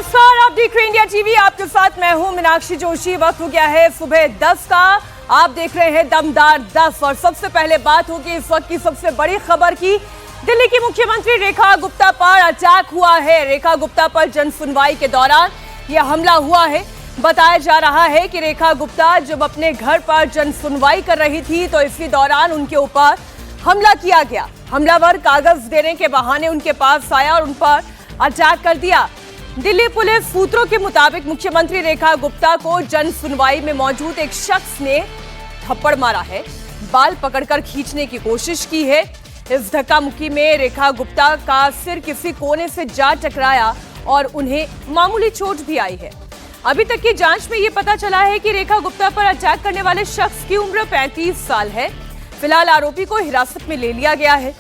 नमस्कार, आप देख रहे हैं इंडिया टीवी। आपके साथ मैं हूं मीनाक्षी जोशी। वक्त हो गया है सुबह 10 का। आप देख रहे हैं दमदार 10 और सबसे पहले बात होगी इस वक्त की सबसे बड़ी खबर की। दिल्ली की मुख्यमंत्री रेखा गुप्ता पर अटैक हुआ है। रेखा गुप्ता पर जन सुनवाई के दौरान यह हमला हुआ है। बताया जा रहा है कि रेखा गुप्ता जब अपने घर पर जन सुनवाई कर रही थी तो इसी दौरान उनके ऊपर हमला किया गया। हमलावर कागज देने के बहाने उनके पास आया और उन पर अटैक कर दिया। दिल्ली पुलिस सूत्रों के मुताबिक मुख्यमंत्री रेखा गुप्ता को जन सुनवाई में मौजूद एक शख्स ने थप्पड़ मारा है, बाल पकड़कर खींचने की कोशिश की है। इस धक्का मुक्की में रेखा गुप्ता का सिर किसी कोने से जा टकराया और उन्हें मामूली चोट भी आई है। अभी तक की जांच में यह पता चला है कि रेखा गुप्ता पर अटैक करने वाले शख्स की उम्र 35 साल है। फिलहाल आरोपी को हिरासत में ले लिया गया है।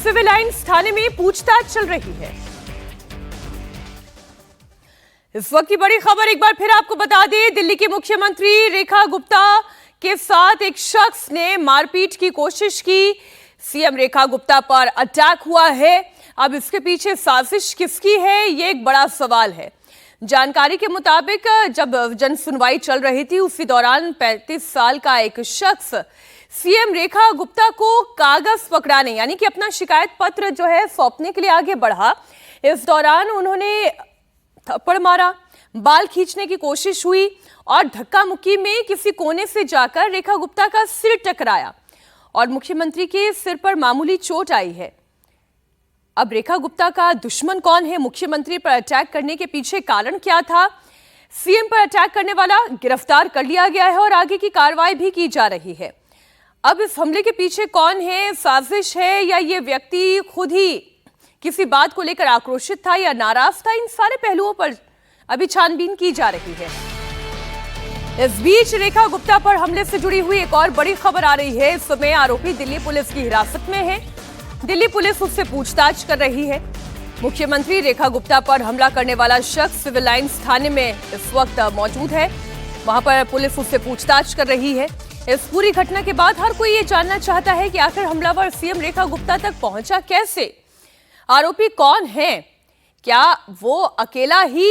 सिविल लाइन्स थाने में पूछताछ चल रही है। इस वक्त की बड़ी खबर एक बार फिर आपको बता दें, दिल्ली की मुख्यमंत्री रेखा गुप्ता के साथ एक शख्स ने मारपीट की कोशिश की। सीएम रेखा गुप्ता पर अटैक हुआ है। अब इसके पीछे साजिश किसकी है, ये एक बड़ा सवाल है। जानकारी के मुताबिक जब जन सुनवाई चल रही थी उसी दौरान 35 साल का एक शख्स सीएम रेखा गुप्ता को कागज पकड़ाने यानी कि अपना शिकायत पत्र जो है सौंपने के लिए आगे बढ़ा। इस दौरान उन्होंने थप्पड़ मारा, बाल खींचने की कोशिश हुई और धक्का मुक्की में किसी कोने से जाकर रेखा गुप्ता का सिर टकराया और मुख्यमंत्री के सिर पर मामूली चोट आई है। अब रेखा गुप्ता का दुश्मन कौन है, मुख्यमंत्री पर अटैक करने के पीछे कारण क्या था, सीएम पर अटैक करने वाला गिरफ्तार कर लिया गया है और आगे की कार्रवाई भी की जा रही है। अब इस हमले के पीछे कौन है, साजिश है या ये व्यक्ति खुद ही किसी बात को लेकर आक्रोशित था या नाराज था, इन सारे पहलुओं पर अभी छानबीन की जा रही है। इस बीच रेखा गुप्ता पर हमले से जुड़ी हुई एक और बड़ी खबर आ रही है। इस समय आरोपी दिल्ली पुलिस की हिरासत में है। दिल्ली पुलिस उससे पूछताछ कर रही है। मुख्यमंत्री रेखा गुप्ता पर हमला करने वाला शख्स सिविल लाइन्स थाने में इस वक्त मौजूद है। वहां पर पुलिस उससे पूछताछ कर रही है। इस पूरी घटना के बाद हर कोई ये जानना चाहता है कि आखिर हमलावर सीएम रेखा गुप्ता तक पहुंचा कैसे, आरोपी कौन है, क्या वो अकेला ही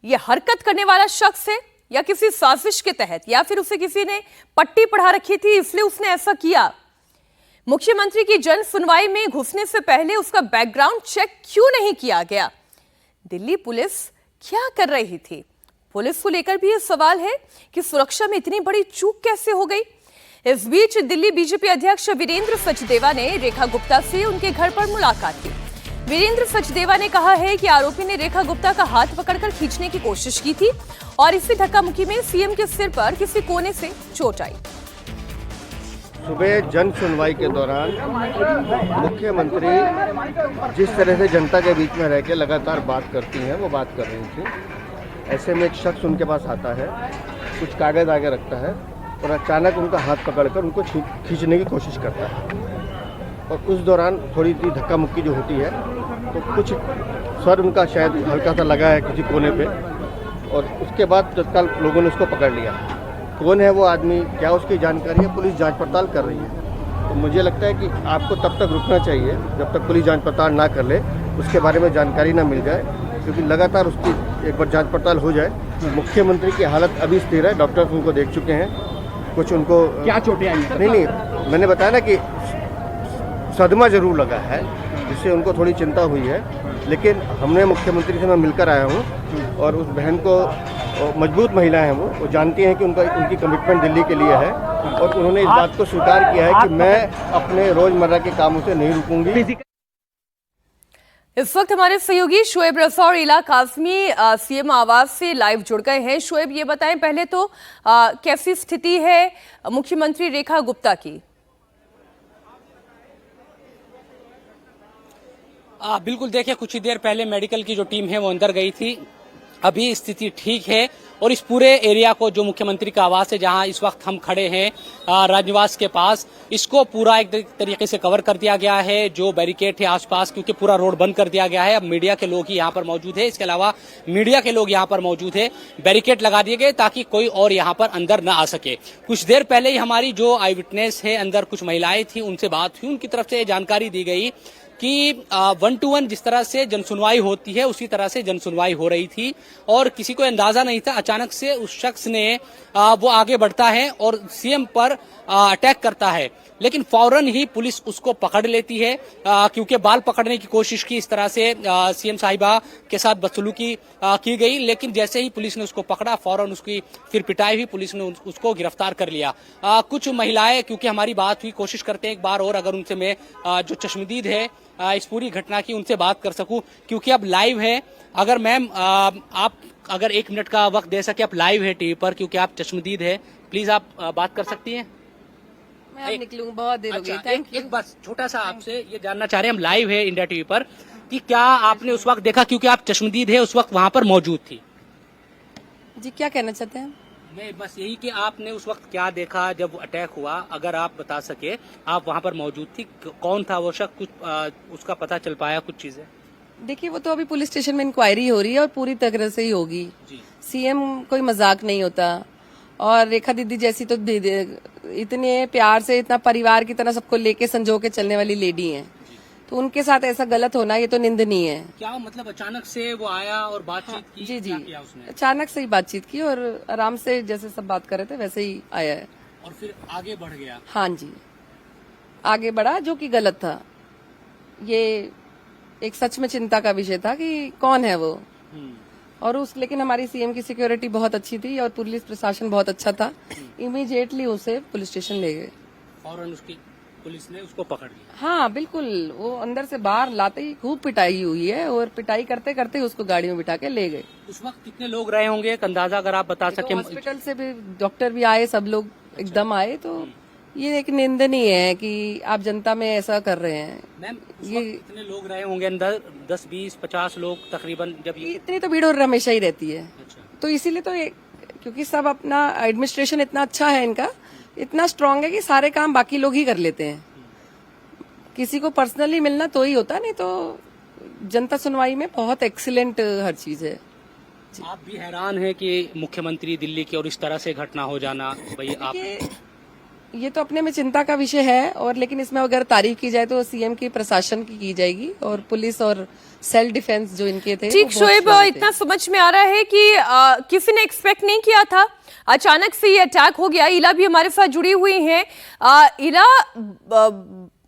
ये हरकत करने वाला शख्स है या किसी साजिश के तहत, या फिर उसे किसी ने पट्टी पढ़ा रखी थी इसलिए उसने ऐसा किया। मुख्यमंत्री की जन सुनवाई में घुसने से पहले उसका बैकग्राउंड चेक क्यों नहीं किया गया, दिल्ली पुलिस क्या कर रही थी। पुलिस को लेकर भी यह सवाल है कि सुरक्षा में इतनी बड़ी चूक कैसे हो गई। इस बीच दिल्ली बीजेपी अध्यक्ष वीरेंद्र सचदेवा ने रेखा गुप्ता से उनके घर पर मुलाकात की। वीरेंद्र सचदेवा ने कहा है कि आरोपी ने रेखा गुप्ता का हाथ पकड़कर खींचने की कोशिश की थी और इसी धक्का मुक्की में सीएम के सिर पर किसी कोने से चोट आई। सुबह जन सुनवाई के दौरान मुख्यमंत्री जिस तरह से जनता के बीच में रह के लगातार बात करती हैं वो बात कर रही थी। ऐसे में एक शख्स उनके पास आता है, कुछ कागज आगे रखता है और अचानक उनका हाथ पकड़कर उनको खींचने की कोशिश करता है और उस दौरान थोड़ी सी धक्का मुक्की जो होती है तो कुछ सर उनका शायद हल्का सा लगा है किसी कोने पे और उसके बाद तत्काल लोगों ने उसको पकड़ लिया। कौन है वो आदमी, क्या उसकी जानकारी है, पुलिस जांच पड़ताल कर रही है। तो मुझे लगता है कि आपको तब तक रुकना चाहिए जब तक पुलिस जांच पड़ताल ना कर ले, उसके बारे में जानकारी ना मिल जाए, क्योंकि लगातार उसकी एक बार जांच पड़ताल हो जाए। मुख्यमंत्री की हालत अभी स्थिर है, डॉक्टर्स उनको देख चुके हैं। कुछ उनको क्या चोटें आई? नहीं, मैंने बताया ना कि सदमा जरूर लगा है जिससे उनको थोड़ी चिंता हुई है, लेकिन हमने मुख्यमंत्री से मैं मिलकर आया हूँ और उस बहन को, मजबूत महिला है वो जानती हैं कि उनकी कमिटमेंट दिल्ली के लिए है और उन्होंने इस बात को स्वीकार किया है कि मैं अपने रोजमर्रा के कामों से नहीं रुकूंगी। इस वक्त हमारे सहयोगी शोएब रजा और इला कासमी सीएम आवास से लाइव जुड़ गए हैं। शोएब, ये बताएं पहले तो कैसी स्थिति है मुख्यमंत्री रेखा गुप्ता की? बिल्कुल, देखिए कुछ ही देर पहले मेडिकल की जो टीम है वो अंदर गई थी। अभी स्थिति ठीक है और इस पूरे एरिया को, जो मुख्यमंत्री का आवास है जहां इस वक्त हम खड़े हैं राजनिवास के पास, इसको पूरा एक तरीके से कवर कर दिया गया है। जो बैरिकेड है आसपास, क्योंकि पूरा रोड बंद कर दिया गया है। अब मीडिया के लोग ही यहाँ पर मौजूद है, इसके अलावा मीडिया के लोग यहाँ पर मौजूद है। बैरिकेड लगा दिए गए ताकि कोई और यहाँ पर अंदर न आ सके। कुछ देर पहले ही हमारी जो आई विटनेस है, अंदर कुछ महिलाएं थी, उनसे बात हुई। उनकी तरफ से जानकारी दी गई कि 1-to-1 जिस तरह से जनसुनवाई होती है उसी तरह से जनसुनवाई हो रही थी और किसी को अंदाजा नहीं था। अचानक से उस शख्स ने वो आगे बढ़ता है और सीएम पर अटैक करता है, लेकिन फौरन ही पुलिस उसको पकड़ लेती है क्योंकि बाल पकड़ने की कोशिश की, इस तरह से सीएम साहिबा के साथ बदसलूकी की गई। लेकिन जैसे ही पुलिस ने उसको पकड़ा फौरन उसकी फिर पिटाई हुई, पुलिस ने उसको गिरफ्तार कर लिया। कुछ महिलाएं, क्योंकि हमारी बात हुई, कोशिश करते हैं एक बार और अगर उनसे मैं जो चश्मदीद है इस पूरी घटना की उनसे बात कर सकूं, क्योंकि अब लाइव है। अगर मैम आप अगर 1 मिनट का वक्त दे सके, आप लाइव है टीवी पर क्योंकि आप चश्मदीद है, प्लीज आप बात कर सकती हैं। मैं निकलूं, बहुत देर हो गई। अच्छा, एक बस छोटा सा आपसे ये जानना चाह रहे हैं, हम लाइव है इंडिया टीवी पर, कि क्या आपने उस वक्त देखा, क्योंकि आप चश्मदीद है, उस वक्त वहां पर मौजूद थी। जी, क्या कहना चाहते हैं? मैं बस यही कि आपने उस वक्त क्या देखा जब अटैक हुआ, अगर आप बता सके। आप वहां पर मौजूद थी, कौन था वो शख्स, कुछ उसका पता चल पाया, कुछ चीजें? देखिए, वो तो अभी पुलिस स्टेशन में इंक्वायरी हो रही है और पूरी तरह से ही होगी। सीएम कोई मजाक नहीं होता, और रेखा दीदी जैसी तो इतने प्यार से, इतना परिवार की तरह सबको लेके संजो के चलने वाली लेडी हैं, तो उनके साथ ऐसा गलत होना ये तो निंदनीय है। क्या मतलब अचानक से वो आया और बातचीत की? जी जी, क्या किया उसने? अचानक से ही बातचीत की और आराम से जैसे सब बात कर रहे थे वैसे ही आया है और फिर आगे बढ़ गया। हाँ जी, आगे बढ़ा, जो कि गलत था। ये एक सच में चिंता का विषय था कि कौन है वो, और लेकिन हमारी सीएम की सिक्योरिटी बहुत अच्छी थी और पुलिस प्रशासन बहुत अच्छा था। इमीडिएटली उसे पुलिस स्टेशन ले गए, फौरन उसकी पुलिस ने उसको पकड़ लिया। हाँ बिल्कुल, वो अंदर से बाहर लाते ही खूब पिटाई हुई है और पिटाई करते करते उसको गाड़ी में बिठा के ले गए। उस वक्त कितने लोग रहे होंगे, एक अंदाजा अगर आप बता सके? हॉस्पिटल से भी डॉक्टर भी आए, सब लोग एकदम आए। तो ये एक निंदनीय है कि आप जनता में ऐसा कर रहे हैं। मैम, ये कितने लोग रहे होंगे अंदर? 10, 20, 50 लोग तकरीबन? जब इतनी तो भीड़ और हमेशा ही रहती है। अच्छा। तो इसीलिए तो क्योंकि सब अपना एडमिनिस्ट्रेशन इतना अच्छा है, इनका इतना स्ट्रांग है कि सारे काम बाकी लोग ही कर लेते हैं। किसी को पर्सनली मिलना तो ही होता, नहीं तो जनता सुनवाई में बहुत एक्सीलेंट हर चीज है। आप भी हैरान हैं कि मुख्यमंत्री दिल्ली की और इस तरह से घटना हो जाना? भाई आप, ये तो अपने में चिंता का विषय है, और लेकिन इसमें अगर तारीफ की जाए तो सीएम की प्रशासन की जाएगी और पुलिस और सेल्फ डिफेंस जो इनके थे। ठीक शोएब, इतना समझ में आ रहा है कि किसी ने एक्सपेक्ट नहीं किया था, अचानक से ये अटैक हो गया। इला भी हमारे साथ जुड़ी हुई है। इला,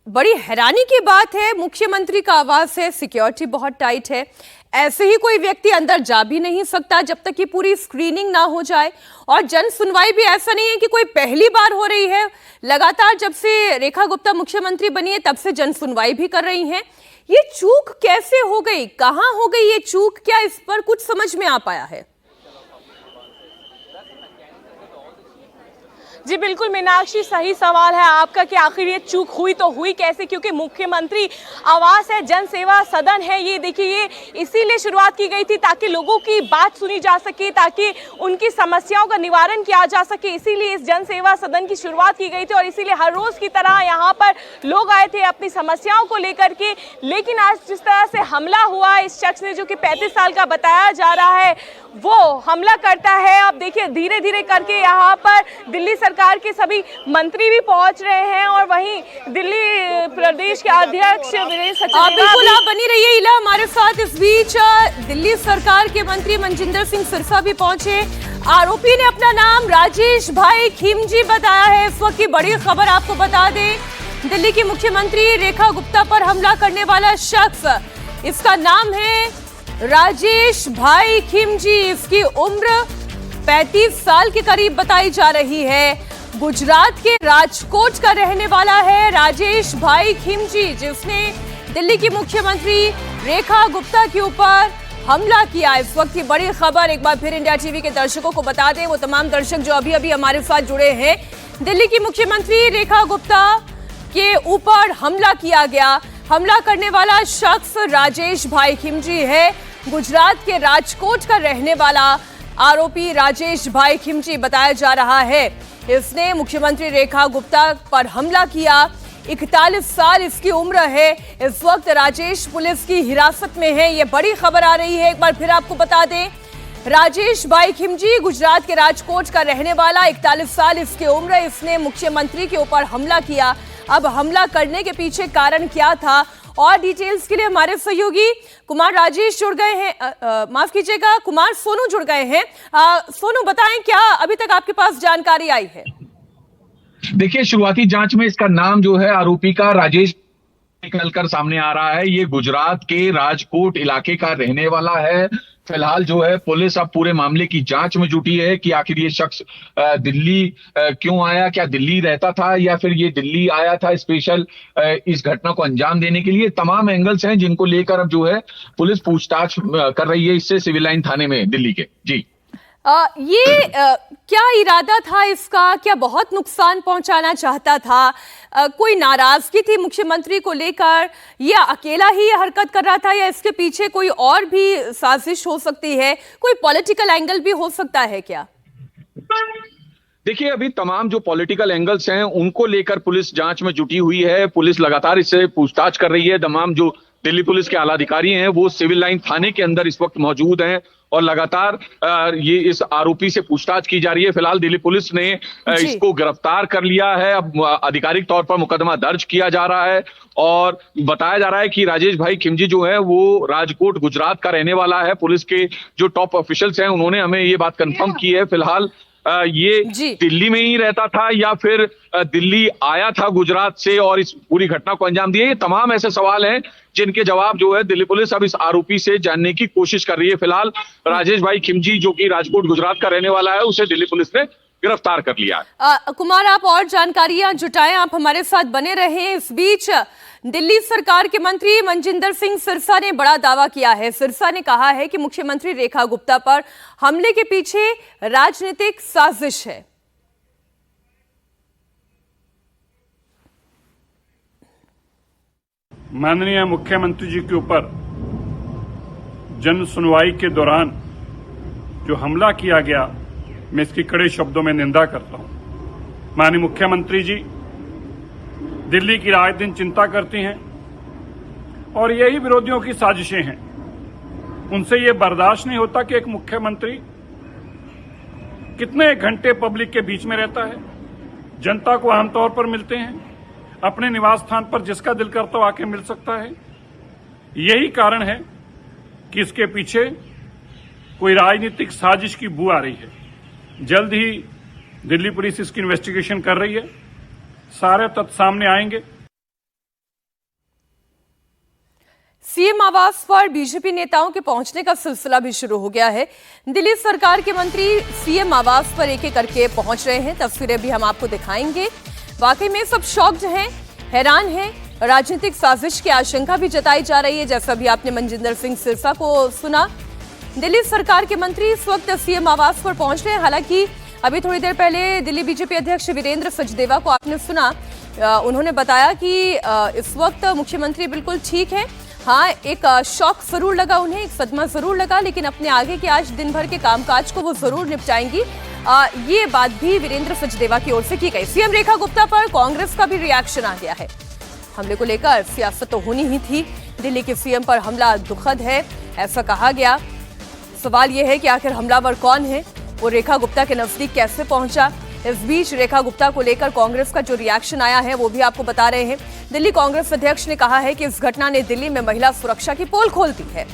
बड़ी हैरानी की बात है, मुख्यमंत्री का आवास है, सिक्योरिटी बहुत टाइट है, ऐसे ही कोई व्यक्ति अंदर जा भी नहीं सकता जब तक कि पूरी स्क्रीनिंग ना हो जाए। और जन सुनवाई भी ऐसा नहीं है कि कोई पहली बार हो रही है, लगातार जब से रेखा गुप्ता मुख्यमंत्री बनी है तब से जन सुनवाई भी कर रही हैं। ये चूक कैसे हो गई, कहां हो गई ये चूक, क्या इस पर कुछ समझ में आ पाया है? जी बिल्कुल मीनाक्षी, सही सवाल है आपका कि आखिर ये चूक हुई तो हुई कैसे, क्योंकि मुख्यमंत्री आवास है, जन सेवा सदन है। ये देखिए, ये इसीलिए शुरुआत की गई थी ताकि लोगों की बात सुनी जा सके, ताकि उनकी समस्याओं का निवारण किया जा सके। इसीलिए इस जन सेवा सदन की शुरुआत की गई थी और इसीलिए हर रोज की तरह यहाँ पर लोग आए थे अपनी समस्याओं को लेकर के। लेकिन आज जिस तरह से हमला हुआ, इस शख्स ने जो कि 35 साल का बताया जा रहा है, वो हमला करता है। अब देखिए, धीरे धीरे करके यहाँ पर दिल्ली सरकार के सभी मंत्री भी पहुंच रहे हैं और वहीं दिल्ली प्रदेश के अध्यक्ष बिल्कुल आप बनी रहिए इला हमारे साथ। इस बीच दिल्ली सरकार के मंत्री मनजिंदर सिंह सिरसा भी पहुंचे। आरोपी ने अपना नाम राजेश भाई खिमजी बताया है। इस वक्त की बड़ी खबर आपको बता दें, दिल्ली की मुख्यमंत्री रेखा गुप्ता पर हमला करने वाला शख्स, इसका नाम है राजेश भाई खिमजी। इसकी उम्र 35 साल के करीब बताई जा रही है। गुजरात के राजकोट का रहने वाला है राजेश भाई खिमजी, जिसने दिल्ली की मुख्यमंत्री रेखा गुप्ता के ऊपर हमला किया। इस वक्त की बड़ी खबर एक बार फिर इंडिया टीवी के दर्शकों को बता दें, वो तमाम दर्शक जो अभी अभी हमारे साथ जुड़े हैं। दिल्ली की मुख्यमंत्री रेखा गुप्ता के ऊपर हमला किया गया। हमला करने वाला शख्स राजेश भाई खिमजी है। गुजरात के राजकोट का रहने वाला आरोपी राजेश भाई खिमजी बताया जा रहा है। इसने मुख्यमंत्री रेखा गुप्ता पर हमला किया। 41 साल इसकी उम्र है। इस वक्त राजेश पुलिस की हिरासत में है। ये बड़ी खबर आ रही है, एक बार फिर आपको बता दें। राजेश भाई खिमजी गुजरात के राजकोट का रहने वाला, 41 साल इसकी उम्र। इसने मुख्यमंत्री के ऊपर हमला किया। अब हमला करने के पीछे कारण क्या था और डिटेल्स के लिए हमारे सहयोगी कुमार राजेश जुड़ गए हैं, माफ कीजिएगा कुमार सोनू जुड़ गए हैं। सोनू बताएं क्या अभी तक आपके पास जानकारी आई है? देखिए, शुरुआती जांच में इसका नाम जो है आरोपी का राजेश निकलकर सामने आ रहा है। ये गुजरात के राजकोट इलाके का रहने वाला है। फिलहाल जो है पुलिस अब पूरे मामले की जांच में जुटी है कि आखिर ये शख्स दिल्ली क्यों आया, क्या दिल्ली रहता था या फिर ये दिल्ली आया था स्पेशल इस घटना को अंजाम देने के लिए। तमाम एंगल्स हैं जिनको लेकर अब जो है पुलिस पूछताछ कर रही है इससे सिविल लाइन थाने में दिल्ली के। जी क्या इरादा था इसका? क्या बहुत नुकसान पहुंचाना चाहता था? कोई नाराजगी थी मुख्यमंत्री को लेकर, या अकेला ही ये हरकत कर रहा था, या इसके पीछे कोई और भी साजिश हो सकती है, कोई पॉलिटिकल एंगल भी हो सकता है क्या? देखिए, अभी तमाम जो पॉलिटिकल एंगल्स हैं उनको लेकर पुलिस जांच में जुटी हुई है। पुलिस लगातार इससे पूछताछ कर रही है। तमाम जो दिल्ली पुलिस के आला अधिकारी हैं वो सिविल लाइन थाने के अंदर इस वक्त मौजूद हैं और लगातार ये इस आरोपी से पूछताछ की जा रही है। फिलहाल दिल्ली पुलिस ने इसको गिरफ्तार कर लिया है। अब आधिकारिक तौर पर मुकदमा दर्ज किया जा रहा है और बताया जा रहा है कि राजेश भाई खिमजी जो है वो राजकोट गुजरात का रहने वाला है। पुलिस के जो टॉप ऑफिशियल्स हैं उन्होंने हमें ये बात कंफर्म की है। फिलहाल ये दिल्ली में ही रहता था या फिर दिल्ली आया था गुजरात से और इस पूरी घटना को अंजाम दिया। ये तमाम ऐसे सवाल हैं जिनके जवाब जो है दिल्ली पुलिस अब इस आरोपी से जानने की कोशिश कर रही है। फिलहाल राजेश भाई खिमजी जो कि राजकोट गुजरात का रहने वाला है उसे दिल्ली पुलिस ने गिरफ्तार कर लिया है। कुमार, आप और जानकारियां जुटाएं, आप हमारे साथ बने रहें। इस बीच दिल्ली सरकार के मंत्री मनजिंदर सिंह सिरसा ने बड़ा दावा किया है। सिरसा ने कहा है कि मुख्यमंत्री रेखा गुप्ता पर हमले के पीछे राजनीतिक साजिश है। माननीय मुख्यमंत्री जी के ऊपर जन सुनवाई के दौरान जो हमला किया गया, मैं इसकी कड़े शब्दों में निंदा करता हूं। माननीय मुख्यमंत्री जी दिल्ली की रात दिन चिंता करती हैं और यही विरोधियों की साजिशें हैं। उनसे ये बर्दाश्त नहीं होता कि एक मुख्यमंत्री कितने घंटे पब्लिक के बीच में रहता है, जनता को आमतौर पर मिलते हैं, अपने निवास स्थान पर जिसका दिल करता हो आके मिल सकता है। यही कारण है कि इसके पीछे कोई राजनीतिक साजिश की बू आ रही है। जल्द ही दिल्ली पुलिस इसकी इन्वेस्टिगेशन कर रही है, सारे तथ्य सामने आएंगे। सीएम आवास पर बीजेपी नेताओं के पहुंचने का सिलसिला भी शुरू हो गया है। दिल्ली सरकार के मंत्री सीएम आवास पर एक एक करके पहुंच रहे हैं। तस्वीरें भी हम आपको दिखाएंगे। वाकई में सब शॉक्ड हैं, हैरान हैं। राजनीतिक साजिश की आशंका भी जताई जा रही है, जैसा भी आपने मनजिंदर सिंह सिरसा को सुना। दिल्ली सरकार के मंत्री इस वक्त सीएम आवास पर पहुंच रहे हैं। हालांकि अभी थोड़ी देर पहले दिल्ली बीजेपी अध्यक्ष वीरेंद्र सचदेवा को आपने सुना, उन्होंने बताया कि इस वक्त मुख्यमंत्री बिल्कुल ठीक है। हाँ, एक शॉक जरूर लगा उन्हें, एक सदमा जरूर लगा, लेकिन अपने आगे के आज दिन भर के कामकाज को वो जरूर निपटाएंगी। ये बात भी वीरेंद्र सचदेवा की ओर से की गई। सीएम रेखा गुप्ता पर कांग्रेस का भी रिएक्शन आ गया है। हमले को लेकर सियासत तो होनी ही थी। दिल्ली के सीएम पर हमला दुखद है, ऐसा कहा गया। सवाल यह है कि आखिर हमलावर कौन है, वो रेखा गुप्ता के नजदीक कैसे पहुंचा। इस बीच रेखा गुप्ता को लेकर कांग्रेस का जो रिएक्शन आया है वो भी आपको बता रहे हैं। दिल्ली कांग्रेस अध्यक्ष ने कहा है कि इस घटना ने दिल्ली में महिला सुरक्षा की पोल खोल दी है।